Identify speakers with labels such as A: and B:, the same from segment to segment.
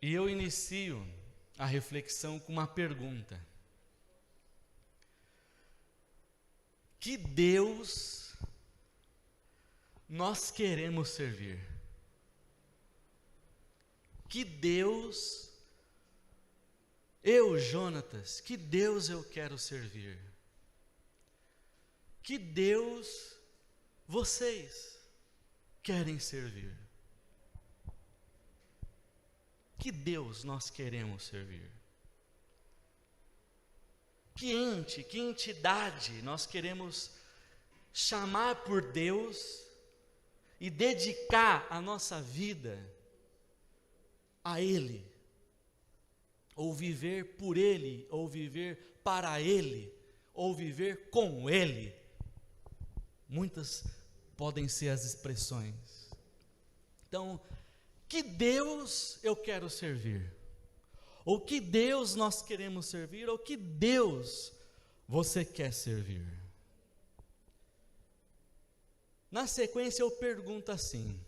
A: E eu inicio a reflexão com uma pergunta: que Deus nós queremos servir? Que Deus, eu, Jonatas, que Deus eu quero servir? Que Deus vocês querem servir? Que Deus nós queremos servir? Que ente, que entidade nós queremos chamar por Deus e dedicar a nossa vida a Ele? Ou viver por Ele, ou viver para Ele, ou viver com Ele. Muitas podem ser as expressões. Então, que Deus eu quero servir? Ou que Deus nós queremos servir? Ou que Deus você quer servir? Na sequência eu pergunto assim: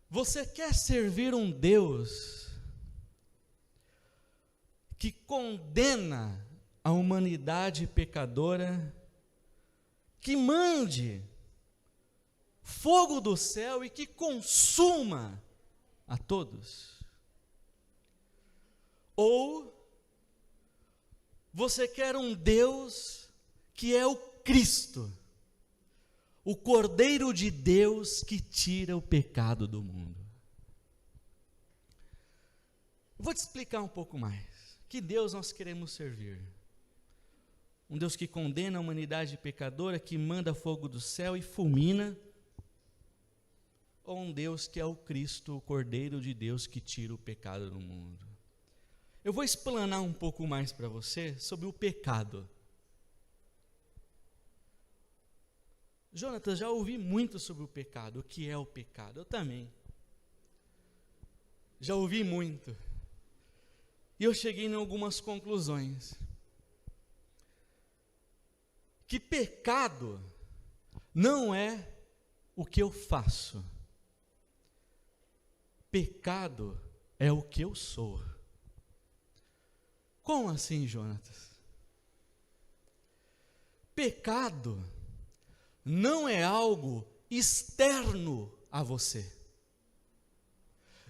A: você quer servir um Deus que condena a humanidade pecadora, que mande fogo do céu e que consuma a todos? Ou você quer um Deus que é o Cristo, o Cordeiro de Deus que tira o pecado do mundo? Vou te explicar um pouco mais. Que Deus nós queremos servir? Um Deus que condena a humanidade pecadora, que manda fogo do céu e fulmina? Ou um Deus que é o Cristo, o Cordeiro de Deus que tira o pecado do mundo? Eu vou explanar um pouco mais para você sobre o pecado. Jonatas, já ouvi muito sobre o pecado. O que é o pecado? Eu também. Já ouvi muito. E eu cheguei em algumas conclusões. Que pecado não é o que eu faço. Pecado é o que eu sou. Como assim, Jonatas? Pecado não é algo externo a você.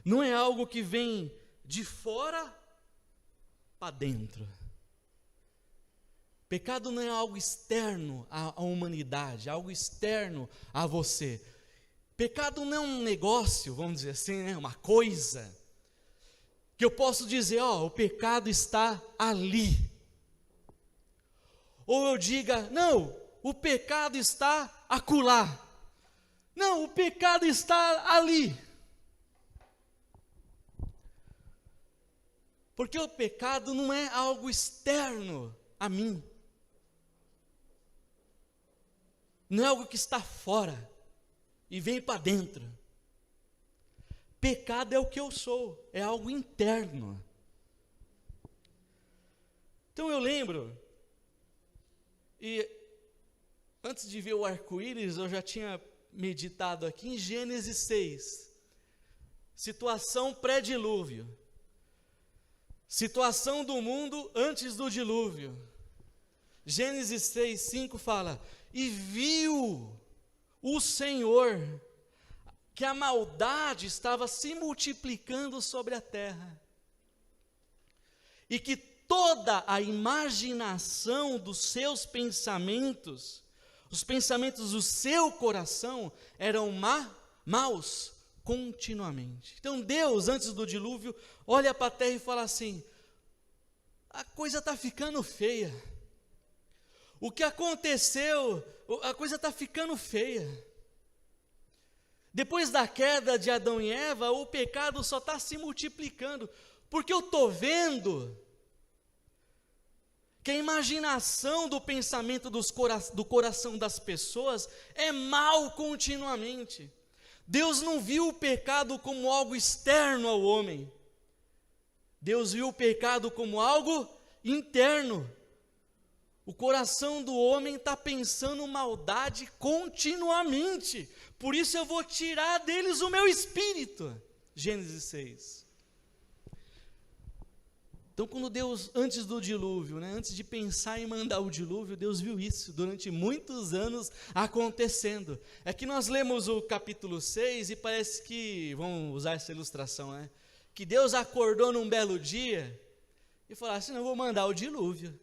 A: Não é algo que vem de fora para dentro. Pecado não é algo externo à humanidade, algo externo a você. Pecado não é um negócio, vamos dizer assim, né? Uma coisa que eu posso dizer, ó, o pecado está ali. Ou eu diga, não, o pecado está acolá. Não, o pecado está ali. Porque o pecado não é algo externo a mim. Não é algo que está fora e vem para dentro. Pecado é o que eu sou, é algo interno. Então eu lembro, e antes de ver o arco-íris, eu já tinha meditado aqui em Gênesis 6, situação pré-dilúvio, situação do mundo antes do dilúvio. Gênesis 6, 5 fala: e viu o Senhor que a maldade estava se multiplicando sobre a terra, e que toda a imaginação dos seus pensamentos, os pensamentos do seu coração, eram maus continuamente. Então Deus, antes do dilúvio, olha para a terra e fala assim: a coisa está ficando feia. O que aconteceu, a coisa está ficando feia. Depois da queda de Adão e Eva, o pecado só está se multiplicando, porque eu estou vendo que a imaginação do pensamento do coração das pessoas é mal continuamente. Deus não viu o pecado como algo externo ao homem. Deus viu o pecado como algo interno. O coração do homem está pensando maldade continuamente. Por isso eu vou tirar deles o meu espírito. Gênesis 6. Então, quando Deus, antes do dilúvio, antes de pensar em mandar o dilúvio, Deus viu isso durante muitos anos acontecendo. É que nós lemos o capítulo 6 e parece que, vamos usar essa ilustração, que Deus acordou num belo dia e falou assim: não, vou mandar o dilúvio.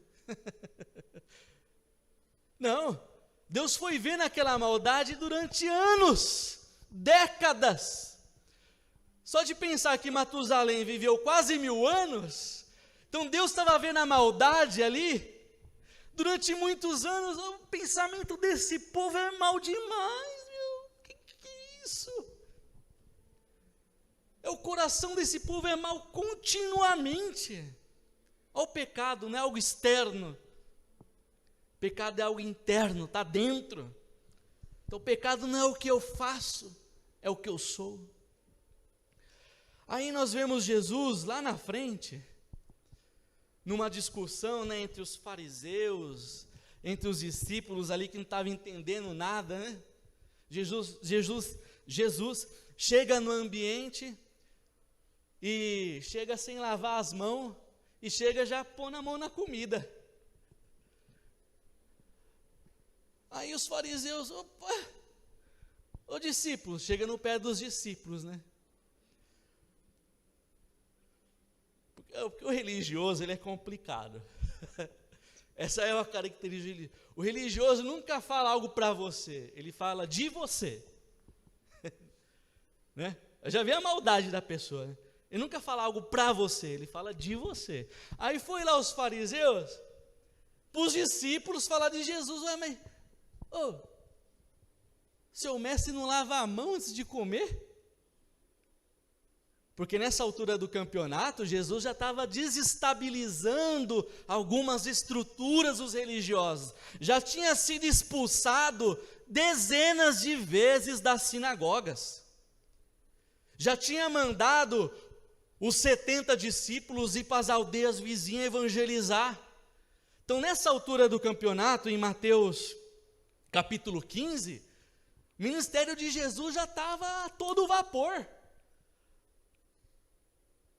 A: Não, Deus foi vendo aquela maldade durante anos, décadas. Só de pensar que Matusalém viveu quase 1000 anos... Então Deus estava vendo a maldade ali, durante muitos anos. O pensamento desse povo é mal demais, meu, que é isso? O coração desse povo é mal continuamente. Olha o pecado, não é algo externo, pecado é algo interno, está dentro. Então o pecado não é o que eu faço, é o que eu sou. Aí nós vemos Jesus lá na frente, numa discussão, entre os fariseus, entre os discípulos ali que não estavam entendendo nada, Jesus chega no ambiente e chega sem lavar as mãos e chega já pondo a mão na comida. Aí os fariseus, opa, o discípulo, chega no pé dos discípulos, Porque o religioso, ele é complicado. Essa é uma característica. O religioso nunca fala algo para você, ele fala de você. Eu já vi a maldade da pessoa. Ele nunca fala algo para você, ele fala de você. Aí foi lá os fariseus, para os discípulos falar de Jesus. Ué, mas, seu mestre não lava a mão antes de comer? Porque nessa altura do campeonato, Jesus já estava desestabilizando algumas estruturas dos religiosos. Já tinha sido expulsado dezenas de vezes das sinagogas. Já tinha mandado os 70 discípulos ir para as aldeias vizinhas evangelizar. Então, nessa altura do campeonato, em Mateus capítulo 15, o ministério de Jesus já estava a todo vapor.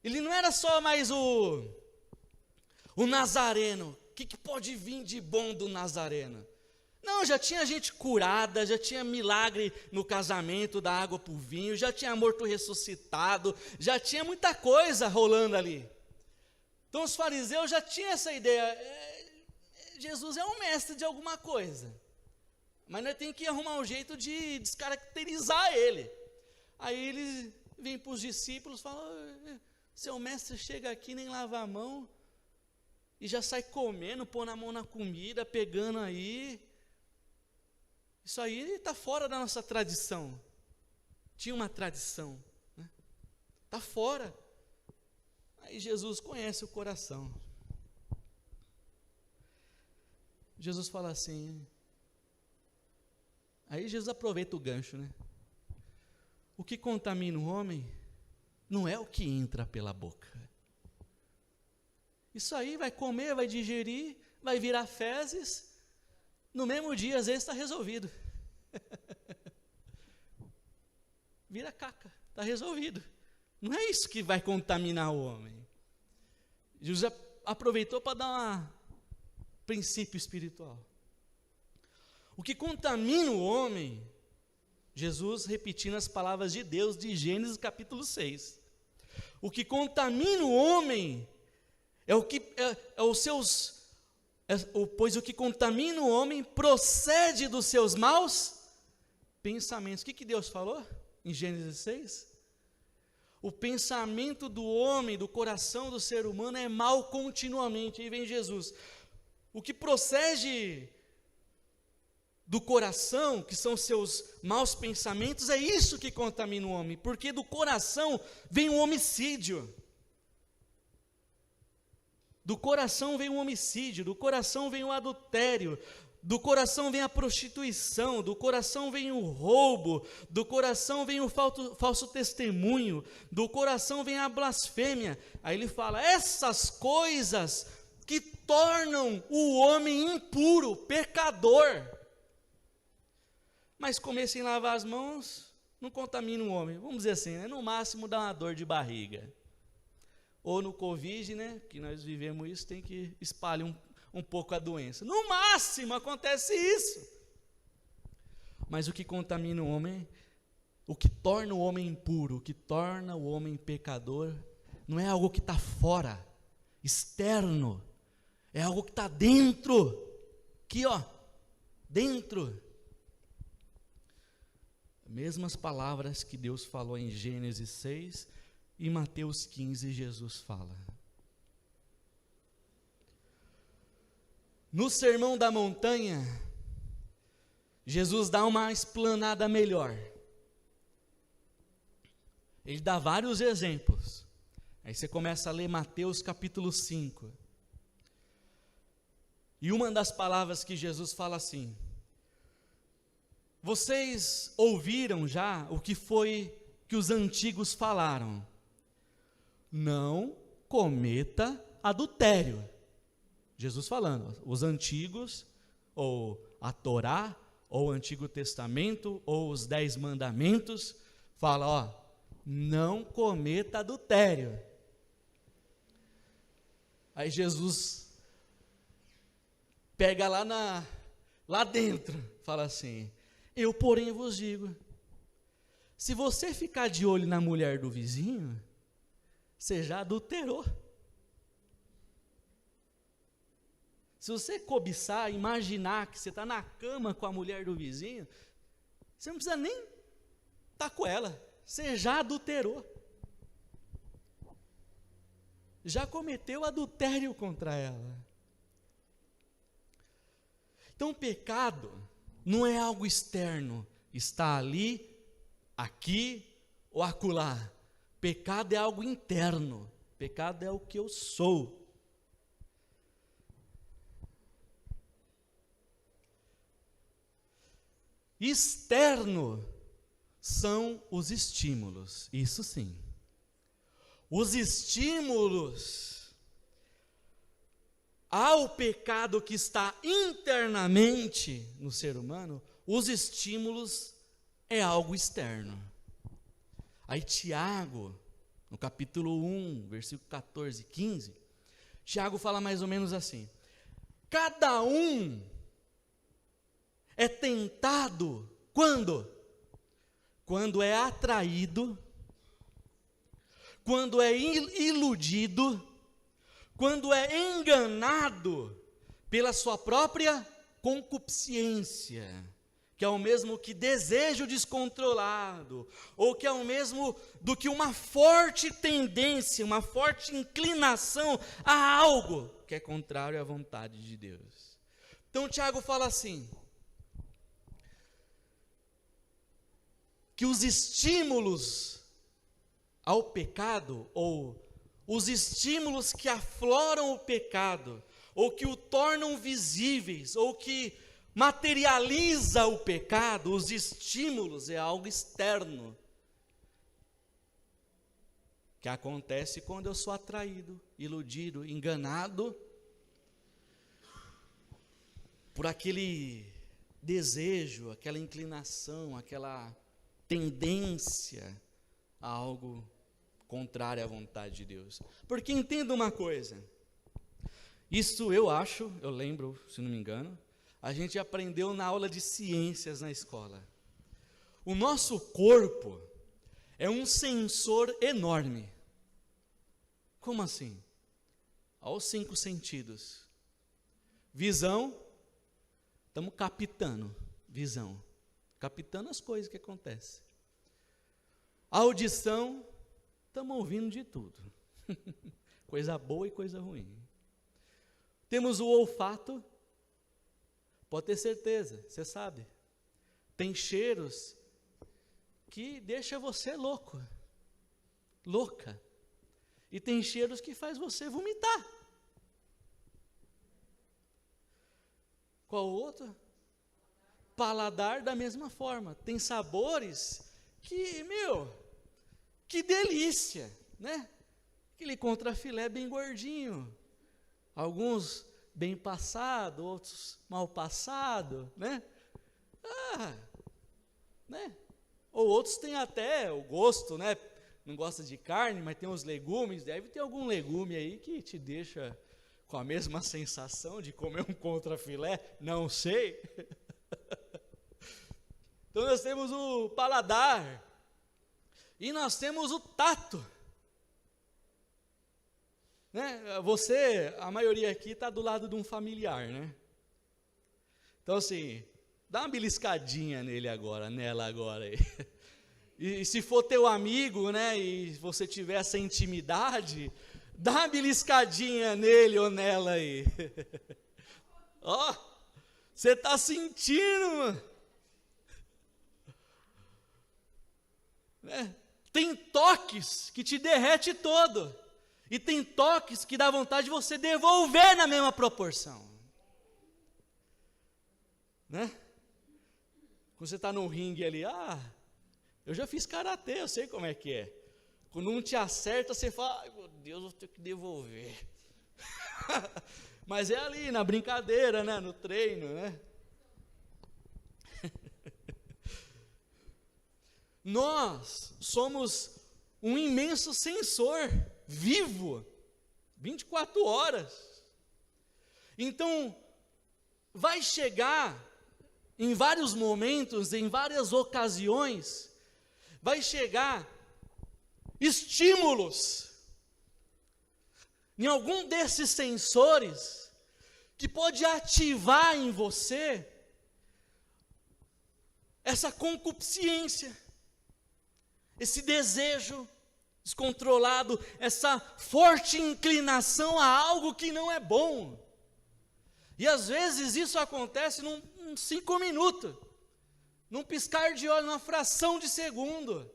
A: Ele não era só mais o nazareno. O que pode vir de bom do nazareno? Não, já tinha gente curada, já tinha milagre no casamento, da água para o vinho, já tinha morto ressuscitado, já tinha muita coisa rolando ali. Então os fariseus já tinham essa ideia, Jesus é um mestre de alguma coisa, mas nós temos que arrumar um jeito de descaracterizar ele. Aí eles vêm para os discípulos e falam: seu mestre chega aqui, nem lava a mão, e já sai comendo, pondo a mão na comida, pegando aí. Isso aí está fora da nossa tradição. Tinha uma tradição, está fora. Aí Jesus conhece o coração. Jesus fala assim, aí Jesus aproveita o gancho, O que contamina o homem não é o que entra pela boca. Isso aí vai comer, vai digerir, vai virar fezes, no mesmo dia, às vezes está resolvido. Vira caca, está resolvido. Não é isso que vai contaminar o homem. Jesus aproveitou para dar um princípio espiritual. O que contamina o homem, Jesus repetindo as palavras de Deus de Gênesis capítulo 6. O que contamina o homem pois o que contamina o homem procede dos seus maus pensamentos. O que Deus falou em Gênesis 6? O pensamento do homem, do coração do ser humano é mau continuamente. Aí vem Jesus. O que procede do coração, que são seus maus pensamentos, é isso que contamina o homem, porque do coração vem o homicídio. Do coração vem o homicídio, do coração vem o adultério, do coração vem a prostituição, do coração vem o roubo, do coração vem o falso testemunho, do coração vem a blasfêmia. Aí ele fala, essas coisas que tornam o homem impuro, pecador. Mas comer sem lavar as mãos, não contamina o homem. Vamos dizer assim, né? No máximo dá uma dor de barriga. Ou no Covid, né? Que nós vivemos isso, tem que espalhar um pouco a doença. No máximo acontece isso. Mas o que contamina o homem, o que torna o homem impuro, o que torna o homem pecador, não é algo que está fora, externo, é algo que está dentro, aqui ó, dentro. Mesmas palavras que Deus falou em Gênesis 6 e Mateus 15, Jesus fala. No Sermão da Montanha, Jesus dá uma explanada melhor. Ele dá vários exemplos. Aí você começa a ler Mateus capítulo 5. E uma das palavras que Jesus fala assim: vocês ouviram já o que foi que os antigos falaram? Não cometa adultério. Jesus falando, os antigos, ou a Torá, ou o Antigo Testamento, ou os 10 mandamentos, fala, ó, não cometa adultério. Aí Jesus pega lá dentro, fala assim, eu porém vos digo, se você ficar de olho na mulher do vizinho, você já adulterou. Se você cobiçar, imaginar que você está na cama com a mulher do vizinho, você não precisa nem estar com ela, você já adulterou. Já cometeu adultério contra ela. Então, o pecado não é algo externo, está ali, aqui ou acolá. Pecado é algo interno, pecado é o que eu sou. Externo são os estímulos, isso sim. Os estímulos ao pecado que está internamente no ser humano, os estímulos é algo externo. Aí Tiago, no capítulo 1, versículo 14 e 15, Tiago fala mais ou menos assim: cada um é tentado quando? Quando é atraído, quando é iludido, quando é enganado pela sua própria concupiscência, que é o mesmo que desejo descontrolado, ou que é o mesmo do que uma forte tendência, uma forte inclinação a algo que é contrário à vontade de Deus. Então Tiago fala assim, que os estímulos ao pecado, ou os estímulos que afloram o pecado, ou que o tornam visíveis, ou que materializa o pecado, os estímulos é algo externo, que acontece quando eu sou atraído, iludido, enganado, por aquele desejo, aquela inclinação, aquela tendência a algo contrário à vontade de Deus. Porque entenda uma coisa, isso eu acho, eu lembro, se não me engano, a gente aprendeu na aula de ciências na escola. O nosso corpo é um sensor enorme. Como assim? Aos 5 sentidos. Visão, estamos captando visão. Captando as coisas que acontecem. Audição, estamos ouvindo de tudo. Coisa boa e coisa ruim. Temos o olfato, pode ter certeza, você sabe. Tem cheiros que deixa você louco, louca. E tem cheiros que faz você vomitar. Qual outro? Paladar da mesma forma. Tem sabores que, que delícia, né? Aquele contrafilé bem gordinho. Alguns bem passado, outros mal passado, né? Né? Ou outros têm até o gosto, né? Não gosta de carne, mas tem os legumes. Deve ter algum legume aí que te deixa com a mesma sensação de comer um contrafilé. Não sei. Então nós temos o paladar. E nós temos o tato. Né? Você, a maioria aqui está do lado de um familiar, né? Então assim, dá uma beliscadinha nele agora, nela agora aí. E se for teu amigo, né, e você tiver essa intimidade, dá uma beliscadinha nele ou nela aí. Ó, você está sentindo, mano. Né? Tem toques que te derrete todo. E tem toques que dá vontade de você devolver na mesma proporção. Né? Quando você está no ringue ali, eu já fiz karatê, eu sei como é que é. Quando um te acerta, você fala, ai meu Deus, vou ter que devolver. Mas é ali, na brincadeira, né? No treino, né? Nós somos um imenso sensor, vivo, 24 horas. Então, vai chegar em vários momentos, em várias ocasiões, vai chegar estímulos em algum desses sensores que pode ativar em você essa concupiscência, esse desejo descontrolado, essa forte inclinação a algo que não é bom. E às vezes isso acontece num 5 minutos, num piscar de olho, numa fração de segundo.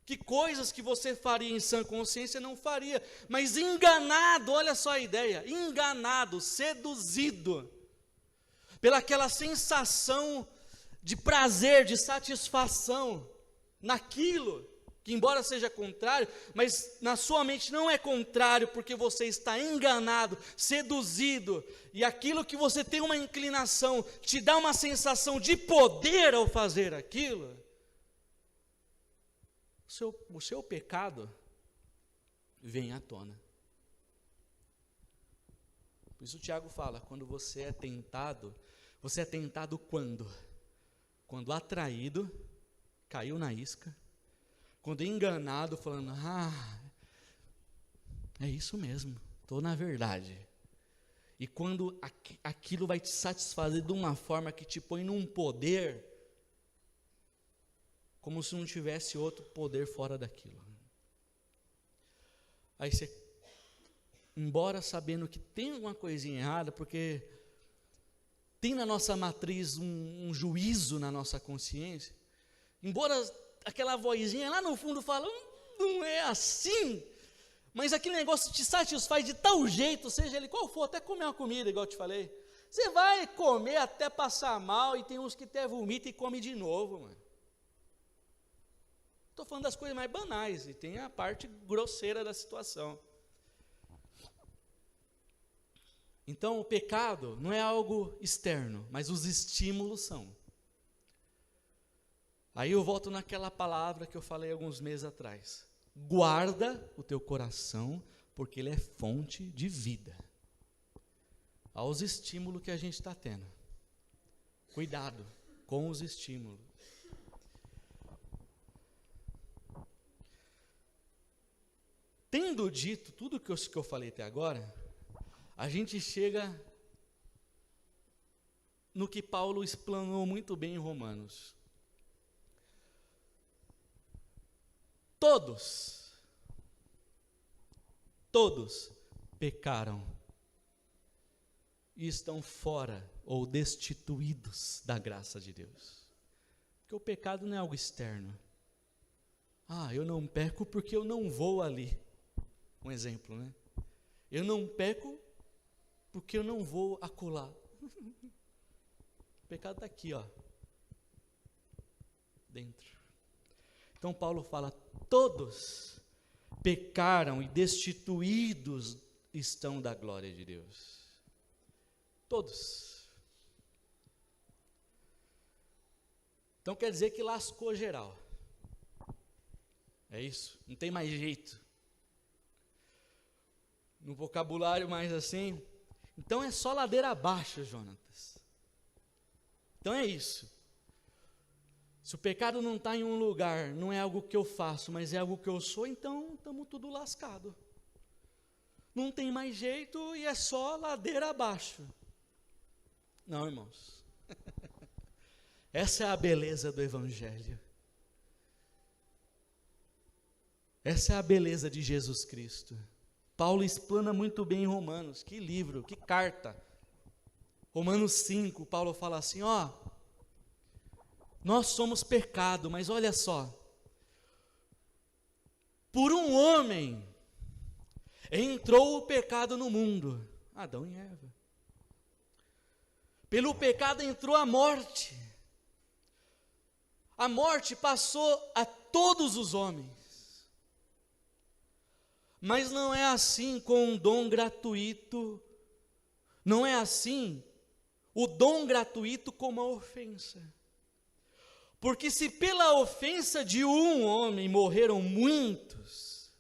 A: Que coisas que você faria em sã consciência não faria, mas enganado, olha só a ideia, enganado, seduzido, pelaquela sensação de prazer, de satisfação, naquilo, que embora seja contrário, mas na sua mente não é contrário, porque você está enganado, seduzido, e aquilo que você tem uma inclinação, te dá uma sensação de poder ao fazer aquilo, o seu pecado vem à tona. Por isso o Tiago fala, quando você é tentado quando? Quando atraído, caiu na isca, quando enganado, falando, é isso mesmo, estou na verdade. E quando aquilo vai te satisfazer de uma forma que te põe num poder, como se não tivesse outro poder fora daquilo. Aí você, embora sabendo que tem alguma coisinha errada, porque tem na nossa matriz um juízo na nossa consciência, embora aquela vozinha lá no fundo fala, não é assim, mas aquele negócio te satisfaz de tal jeito, seja ele qual for, até comer uma comida, igual eu te falei, você vai comer até passar mal, e tem uns que até vomita e come de novo, mano. Estou falando das coisas mais banais, e tem a parte grosseira da situação. Então, o pecado não é algo externo, mas os estímulos são. Aí eu volto naquela palavra que eu falei alguns meses atrás. Guarda o teu coração, porque ele é fonte de vida. Aos estímulos que a gente está tendo. Cuidado com os estímulos. Tendo dito tudo que eu falei até agora, a gente chega no que Paulo explanou muito bem em Romanos. Todos pecaram e estão fora ou destituídos da graça de Deus. Porque o pecado não é algo externo. Eu não peco porque eu não vou ali. Um exemplo, né? Eu não peco porque eu não vou acolá. O pecado está aqui, ó, dentro. Então Paulo fala, todos pecaram e destituídos estão da glória de Deus. Todos. Então quer dizer que lascou geral. É isso, não tem mais jeito. No vocabulário mais assim, então é só ladeira abaixo, Jonatas. Então é isso. Se o pecado não está em um lugar, não é algo que eu faço, mas é algo que eu sou, então estamos tudo lascado. Não tem mais jeito e é só ladeira abaixo. Não, irmãos. Essa é a beleza do Evangelho. Essa é a beleza de Jesus Cristo. Paulo explana muito bem em Romanos. Que livro, que carta. Romanos 5, Paulo fala assim, nós somos pecado, mas olha só. Por um homem entrou o pecado no mundo. Adão e Eva. Pelo pecado entrou a morte. A morte passou a todos os homens. Mas não é assim com um dom gratuito. Não é assim o dom gratuito como a ofensa. Porque se pela ofensa de um homem morreram muitos,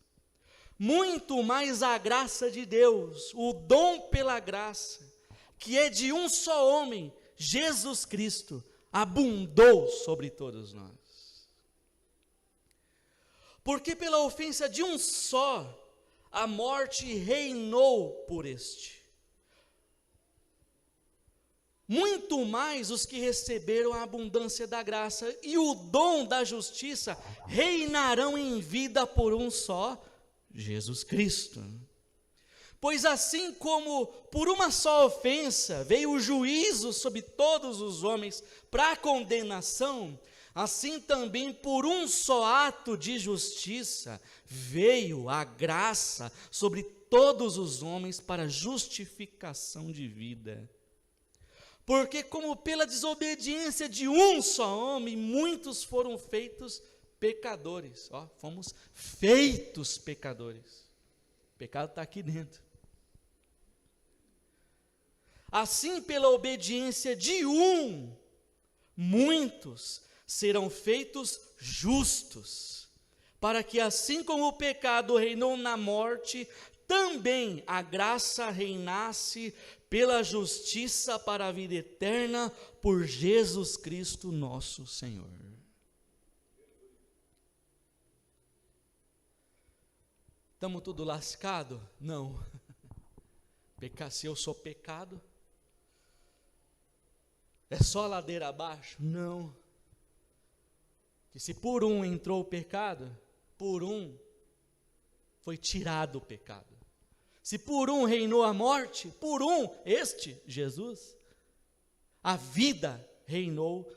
A: muito mais a graça de Deus, o dom pela graça, que é de um só homem, Jesus Cristo, abundou sobre todos nós. Porque pela ofensa de um só, a morte reinou por este. Muito mais os que receberam a abundância da graça e o dom da justiça reinarão em vida por um só, Jesus Cristo. Pois assim como por uma só ofensa veio o juízo sobre todos os homens para a condenação, assim também por um só ato de justiça veio a graça sobre todos os homens para justificação de vida. Porque como pela desobediência de um só homem, muitos foram feitos pecadores. Fomos feitos pecadores. O pecado está aqui dentro. Assim, pela obediência de um, muitos serão feitos justos, para que assim como o pecado reinou na morte, também a graça reinasse pela justiça para a vida eterna, por Jesus Cristo nosso Senhor. Estamos tudo lascado? Não. Se eu sou pecado, é só ladeira abaixo? Não. Que se por um entrou o pecado, por um foi tirado o pecado. Se por um reinou a morte, por um, Jesus, a vida reinou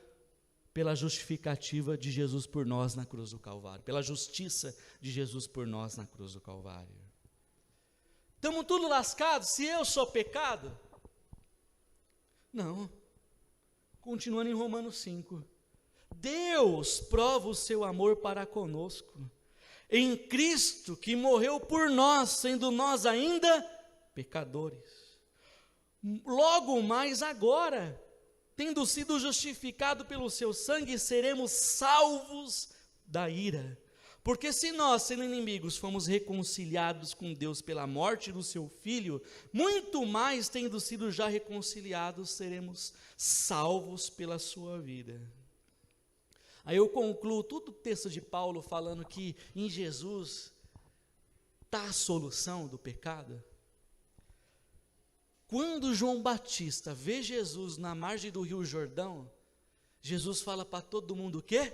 A: pela justificativa de Jesus por nós na cruz do Calvário, pela justiça de Jesus por nós na cruz do Calvário. Estamos tudo lascados se eu sou pecado? Não. Continuando em Romanos 5. Deus prova o seu amor para conosco em Cristo, que morreu por nós, sendo nós ainda pecadores. Logo mais agora, tendo sido justificado pelo seu sangue, seremos salvos da ira. Porque se nós, sendo inimigos, fomos reconciliados com Deus pela morte do seu Filho, muito mais, tendo sido já reconciliados, seremos salvos pela sua vida. Aí eu concluo todo o texto de Paulo falando que em Jesus está a solução do pecado. Quando João Batista vê Jesus na margem do Rio Jordão, Jesus fala para todo mundo o quê?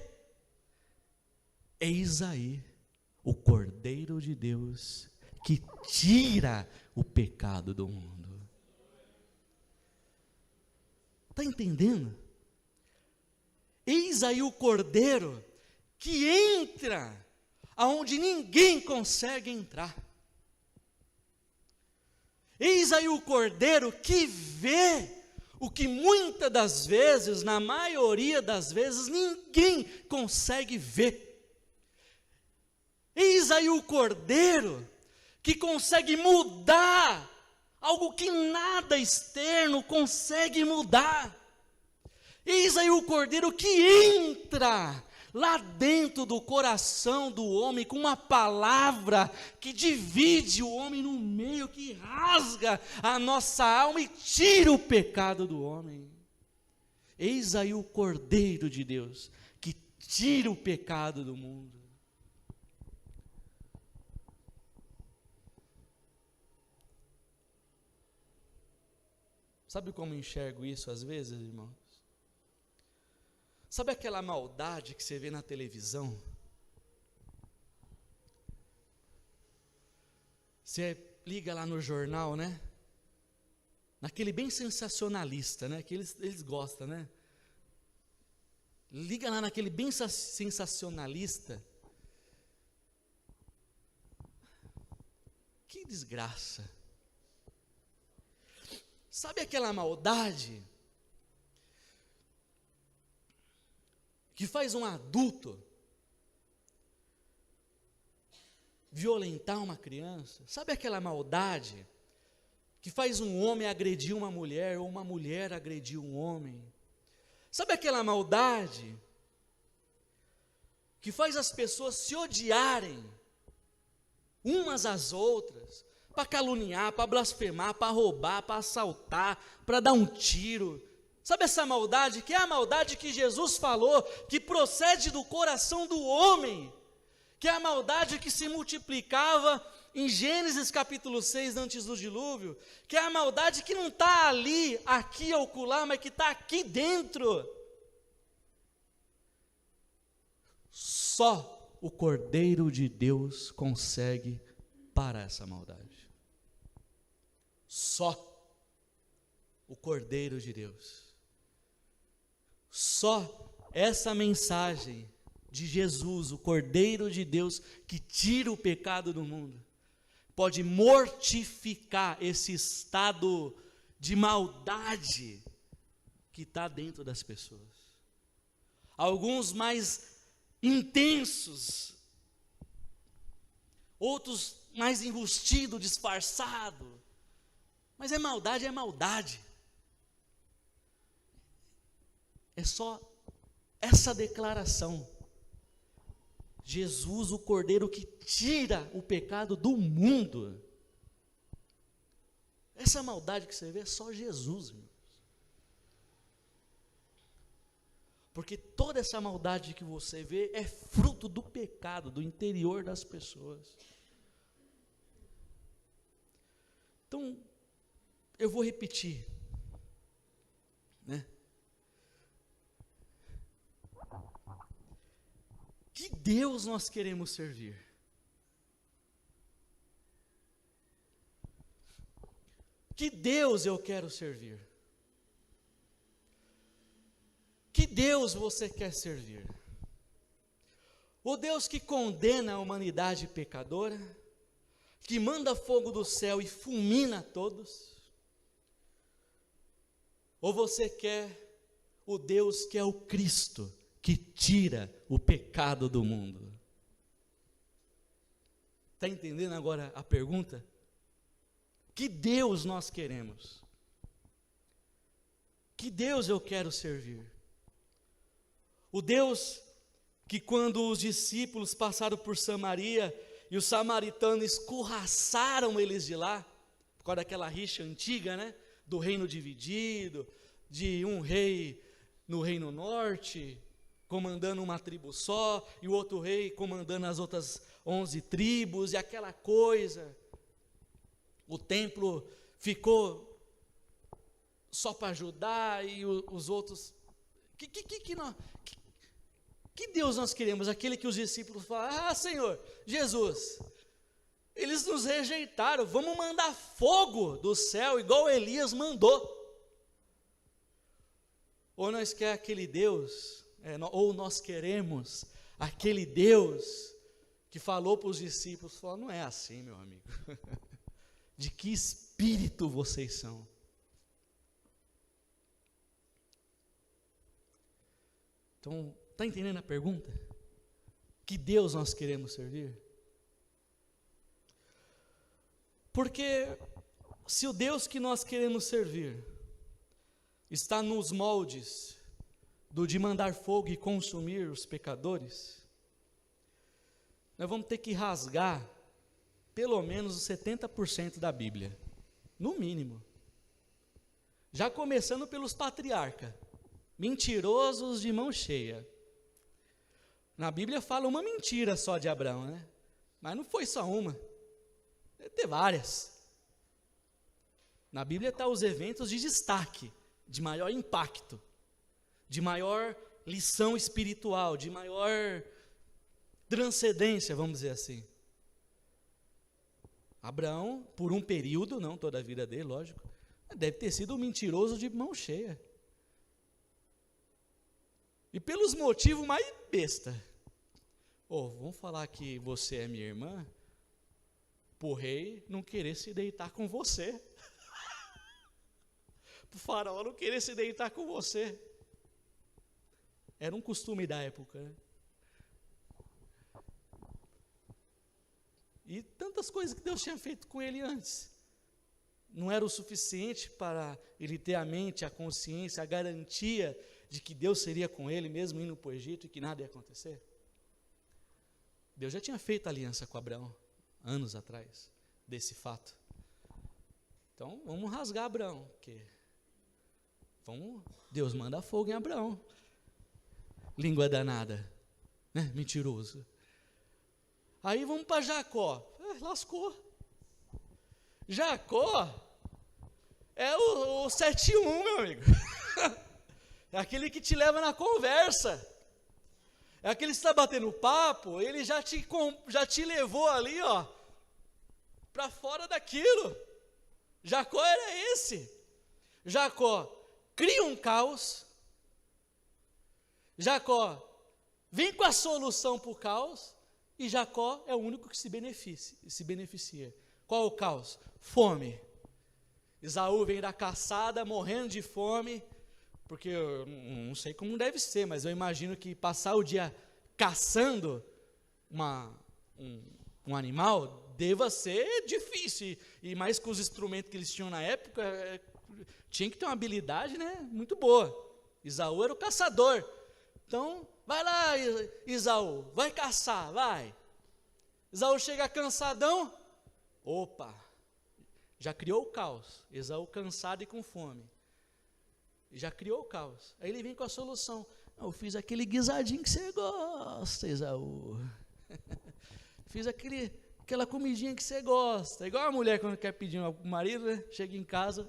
A: Eis aí o Cordeiro de Deus que tira o pecado do mundo. Está entendendo? Eis aí o Cordeiro que entra aonde ninguém consegue entrar. Eis aí o Cordeiro que vê o que muitas das vezes, na maioria das vezes, ninguém consegue ver. Eis aí o Cordeiro que consegue mudar algo que nada externo consegue mudar. Eis aí o Cordeiro que entra lá dentro do coração do homem com uma palavra que divide o homem no meio, que rasga a nossa alma e tira o pecado do homem. Eis aí o Cordeiro de Deus que tira o pecado do mundo. Sabe como eu enxergo isso às vezes, irmãos? Sabe aquela maldade que você vê na televisão? Você liga lá no jornal, né? Naquele bem sensacionalista, né? Que eles gostam, né? Liga lá naquele bem sensacionalista. Que desgraça. Sabe aquela maldade que faz um adulto violentar uma criança? Sabe aquela maldade que faz um homem agredir uma mulher, ou uma mulher agredir um homem? Sabe aquela maldade que faz as pessoas se odiarem umas às outras, para caluniar, para blasfemar, para roubar, para assaltar, para dar um tiro? Sabe essa maldade, que é a maldade que Jesus falou, que procede do coração do homem, que é a maldade que se multiplicava em Gênesis capítulo 6, antes do dilúvio, que é a maldade que não está ali, aqui ou acolá, mas que está aqui dentro. Só o Cordeiro de Deus consegue parar essa maldade. Só o Cordeiro de Deus. Só essa mensagem de Jesus, o Cordeiro de Deus que tira o pecado do mundo, pode mortificar esse estado de maldade que está dentro das pessoas. Alguns mais intensos, outros mais enrustido, disfarçado, mas é maldade, é maldade. É só essa declaração: Jesus, o Cordeiro que tira o pecado do mundo. Essa maldade que você vê é só Jesus, irmãos. Porque toda essa maldade que você vê é fruto do pecado, do interior das pessoas. Então, eu vou repetir, né? Que Deus nós queremos servir? Que Deus eu quero servir? Que Deus você quer servir? O Deus que condena a humanidade pecadora, que manda fogo do céu e fulmina todos? Ou você quer o Deus que é o Cristo, que tira o pecado do mundo? Está entendendo agora a pergunta? Que Deus nós queremos? Que Deus eu quero servir? O Deus que, quando os discípulos passaram por Samaria e os samaritanos escorraçaram eles de lá, por causa daquela rixa antiga, né? Do reino dividido, de um rei no reino norte, comandando uma tribo só, e o outro rei comandando as outras 11 tribos, e aquela coisa. O templo ficou só para Judá, e os outros... Que Deus nós queremos? Aquele que os discípulos falam: ah, Senhor, Jesus, eles nos rejeitaram, vamos mandar fogo do céu, igual Elias mandou. Ou nós queremos aquele Deus, ou nós queremos aquele Deus que falou para os discípulos, falou: não é assim, meu amigo. De que espírito vocês são? Então, está entendendo a pergunta? Que Deus nós queremos servir? Porque se o Deus que nós queremos servir está nos moldes do de mandar fogo e consumir os pecadores, nós vamos ter que rasgar pelo menos os 70% da Bíblia, no mínimo. Já começando pelos patriarcas, mentirosos de mão cheia. Na Bíblia fala uma mentira só de Abraão, né? Mas não foi só uma, deve ter várias. Na Bíblia estão os eventos de destaque, de maior impacto, de maior lição espiritual, de maior transcendência, vamos dizer assim. Abraão, por um período, não toda a vida dele, lógico, deve ter sido um mentiroso de mão cheia. E pelos motivos mais besta. Vamos falar que você é minha irmã, para o rei não querer se deitar com você. Para o faraó não querer se deitar com você. Era um costume da época, né? E tantas coisas que Deus tinha feito com ele antes. Não era o suficiente para ele ter a mente, a consciência, a garantia de que Deus seria com ele, mesmo indo para o Egito, e que nada ia acontecer. Deus já tinha feito aliança com Abraão, anos atrás, desse fato. Então, vamos rasgar Abraão, porque Deus manda fogo em Abraão. Língua danada, né? Mentiroso. Aí vamos para Jacó. Lascou. Jacó é o 71, meu amigo. É aquele que te leva na conversa. É aquele que está batendo papo, ele já te levou ali, ó, para fora daquilo. Jacó era esse. Jacó cria um caos. Jacó vem com a solução para o caos. E Jacó é o único que se beneficia. Qual o caos? Fome. Esaú vem da caçada, morrendo de fome, porque eu não sei como deve ser, mas eu imagino que passar o dia caçando um animal deva ser difícil, e mais com os instrumentos que eles tinham na época, tinha que ter uma habilidade, né, muito boa. Esaú era o caçador. Então, vai lá, Esaú, vai caçar, vai. Esaú chega cansadão, opa, já criou o caos. Esaú cansado e com fome, já criou o caos. Aí ele vem com a solução. Eu fiz aquele guisadinho que você gosta, Esaú. Fiz aquela comidinha que você gosta. Igual a mulher quando quer pedir ao marido, né? Chega em casa.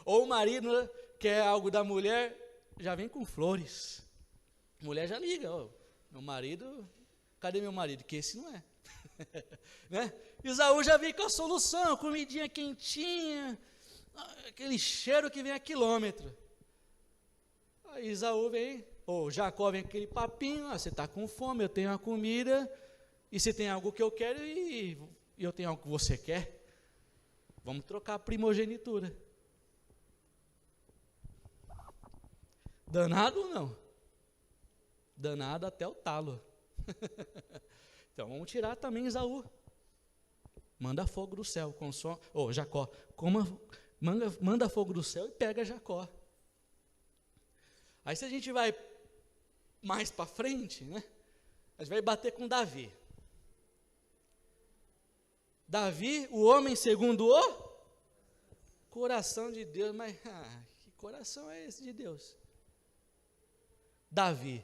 A: Ou o marido, né, quer algo da mulher, já vem com flores. A mulher já liga, meu marido, cadê meu marido? Que esse não é. Né? Esaú já vem com a solução, comidinha quentinha, aquele cheiro que vem a quilômetro. Aí Esaú vem, Jacó vem com aquele papinho, você está com fome, eu tenho a comida, e você tem algo que eu quero e eu tenho algo que você quer. Vamos trocar a primogenitura. Danado ou não? Danado até o talo. Então vamos tirar também Esaú. Manda fogo do céu, Jacó, manda fogo do céu e pega Jacó. Aí se a gente vai mais para frente, né? A gente vai bater com Davi. Davi, o homem segundo o coração de Deus, mas que coração é esse de Deus? Davi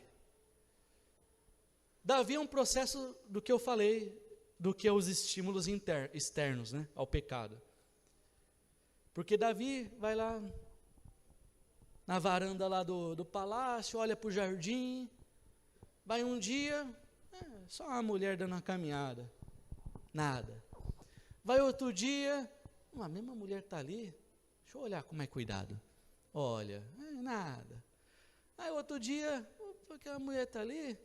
A: é um processo do que eu falei, do que é os estímulos externos, né, ao pecado. Porque Davi vai lá na varanda lá do palácio, olha para o jardim, vai um dia, só uma mulher dando uma caminhada, nada. Vai outro dia, a mesma mulher está ali, deixa eu olhar com mais cuidado. Olha, nada. Aí outro dia, aquela mulher está ali,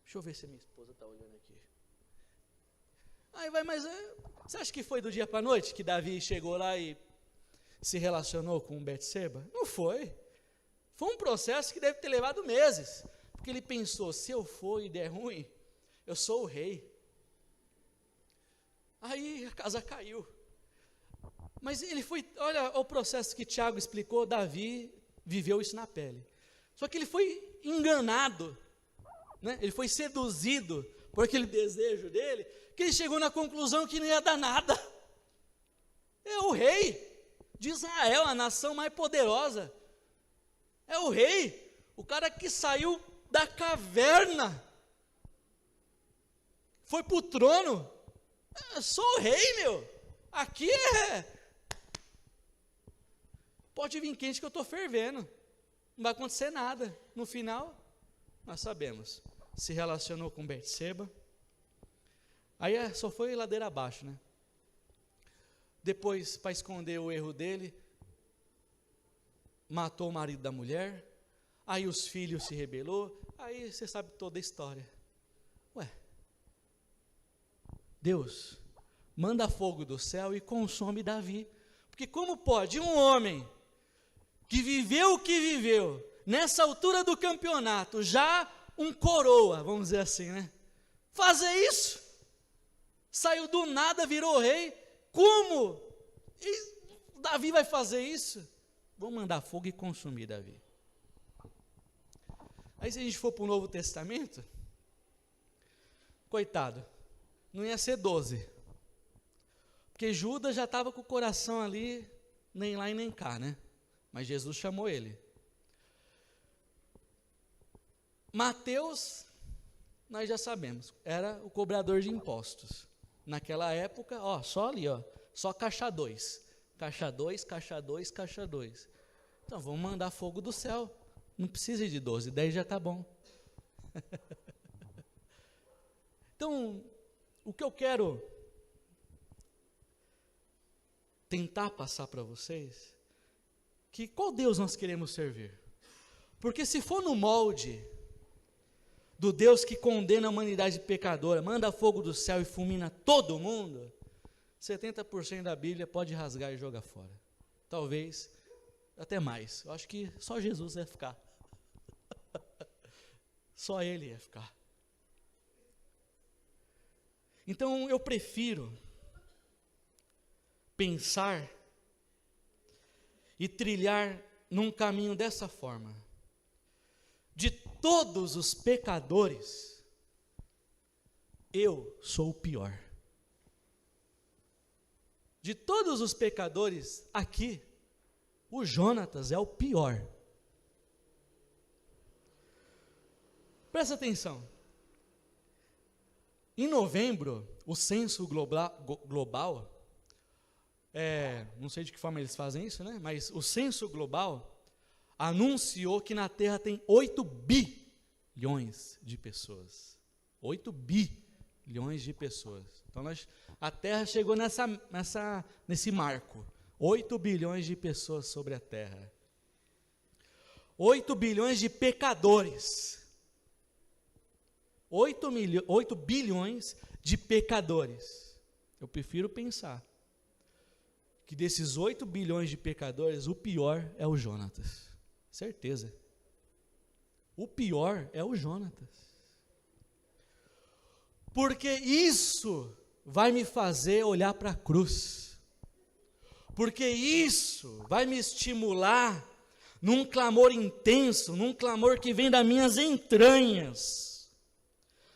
A: deixa eu ver se a minha esposa está olhando aqui. Aí vai, mas você acha que foi do dia para a noite que Davi chegou lá e se relacionou com Betseba? Não foi. Foi um processo que deve ter levado meses, porque ele pensou, se eu for e der ruim, eu sou o rei. Aí a casa caiu. Mas ele foi, olha o processo que Tiago explicou, Davi viveu isso na pele. Só que ele foi enganado, né? Ele foi seduzido por aquele desejo dele, que ele chegou na conclusão que não ia dar nada. É o rei de Israel, a nação mais poderosa. É o rei, o cara que saiu da caverna, foi para o trono. Eu sou o rei, meu. Aqui pode vir quente que eu estou fervendo. Não vai acontecer nada. No final, nós sabemos. Se relacionou com Betseba. Aí só foi ladeira abaixo, né? Depois, para esconder o erro dele, matou o marido da mulher. Aí os filhos se rebelou. Aí você sabe toda a história. Ué, Deus manda fogo do céu e consome Davi. Porque como pode um homem que viveu o que viveu, nessa altura do campeonato, já um coroa, vamos dizer assim, né? Fazer isso? Saiu do nada, virou rei. Como? E Davi vai fazer isso? Vou mandar fogo e consumir Davi. Aí se a gente for para o Novo Testamento, coitado, não ia ser 12. Porque Judas já estava com o coração ali, nem lá e nem cá, né? Mas Jesus chamou ele. Mateus, nós já sabemos, era o cobrador de impostos. Naquela época, só ali, só caixa 2. Caixa 2, caixa 2, caixa 2. Então, vamos mandar fogo do céu. Não precisa de 12, 10 já está bom. Então, o que eu quero tentar passar para vocês, que qual Deus nós queremos servir? Porque se for no molde do Deus que condena a humanidade pecadora, manda fogo do céu e fulmina todo mundo, 70% da Bíblia pode rasgar e jogar fora. Talvez até mais. Eu acho que só Jesus ia ficar. Só Ele ia ficar. Então eu prefiro pensar e trilhar num caminho dessa forma. De todos os pecadores, eu sou o pior. De todos os pecadores aqui, o Jonatas é o pior. Presta atenção. Em novembro, o censo global, não sei de que forma eles fazem isso, né? Mas o censo global anunciou que na Terra tem 8 bilhões de pessoas. 8 bilhões de pessoas. Então a Terra chegou nesse marco. 8 bilhões de pessoas sobre a Terra. 8 bilhões de pecadores. 8 bilhões de pecadores. Eu prefiro pensar que desses 8 bilhões de pecadores, o pior é o Jonatas. Certeza. O pior é o Jonatas. Porque isso vai me fazer olhar para a cruz. Porque isso vai me estimular num clamor intenso, num clamor que vem das minhas entranhas,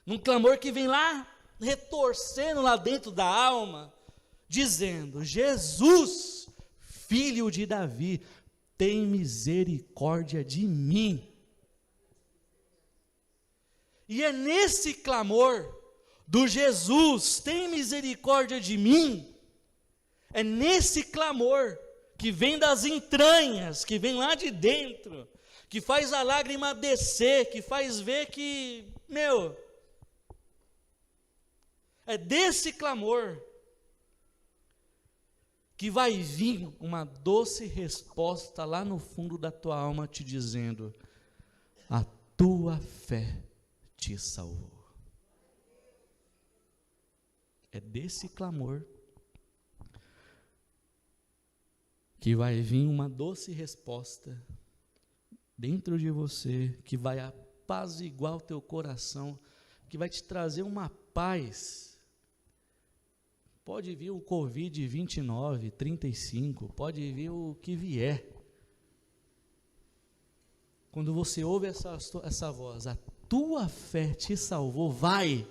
A: num clamor que vem lá, retorcendo lá dentro da alma, dizendo: Jesus, filho de Davi, tem misericórdia de mim. E é nesse clamor do Jesus, tem misericórdia de mim, é nesse clamor que vem das entranhas, que vem lá de dentro, que faz a lágrima descer, que faz ver que, é desse clamor que vai vir uma doce resposta lá no fundo da tua alma te dizendo: a tua fé te salvou. É desse clamor que vai vir uma doce resposta dentro de você, que vai apaziguar o teu coração, que vai te trazer uma paz Pode vir o Covid-29, 35, pode vir o que vier. Quando você ouve essa voz, a tua fé te salvou, vai,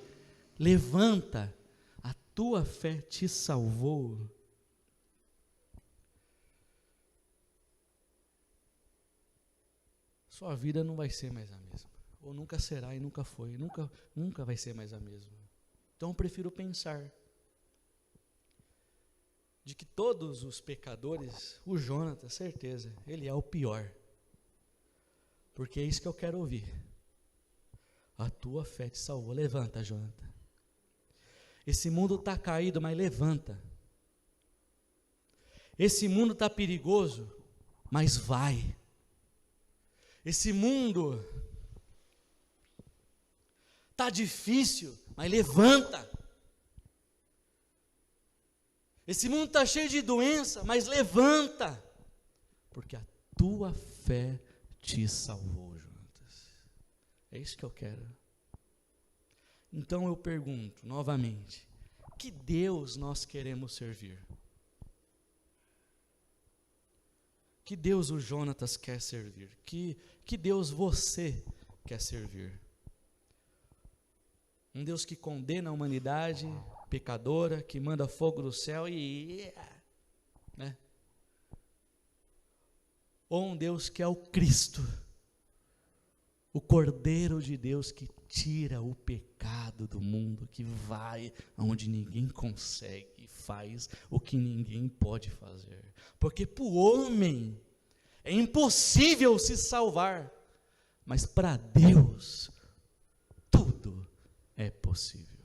A: levanta, a tua fé te salvou. Sua vida não vai ser mais a mesma, ou nunca será e nunca foi, nunca vai ser mais a mesma. Então eu prefiro pensar de que todos os pecadores, o Jonatas, certeza, ele é o pior. Porque é isso que eu quero ouvir. A tua fé te salvou. Levanta, Jonathan. Esse mundo está caído, mas levanta. Esse mundo está perigoso, mas vai. Esse mundo está difícil, mas levanta. Esse mundo está cheio de doença, mas levanta. Porque a tua fé te salvou, Jonatas. É isso que eu quero. Então eu pergunto novamente: que Deus nós queremos servir? Que Deus o Jonatas quer servir? Que Deus você quer servir? Um Deus que condena a humanidade pecadora, que manda fogo do céu né? Ou um Deus que é o Cristo, o Cordeiro de Deus que tira o pecado do mundo, que vai onde ninguém consegue e faz o que ninguém pode fazer. Porque para o homem é impossível se salvar, mas para Deus tudo é possível.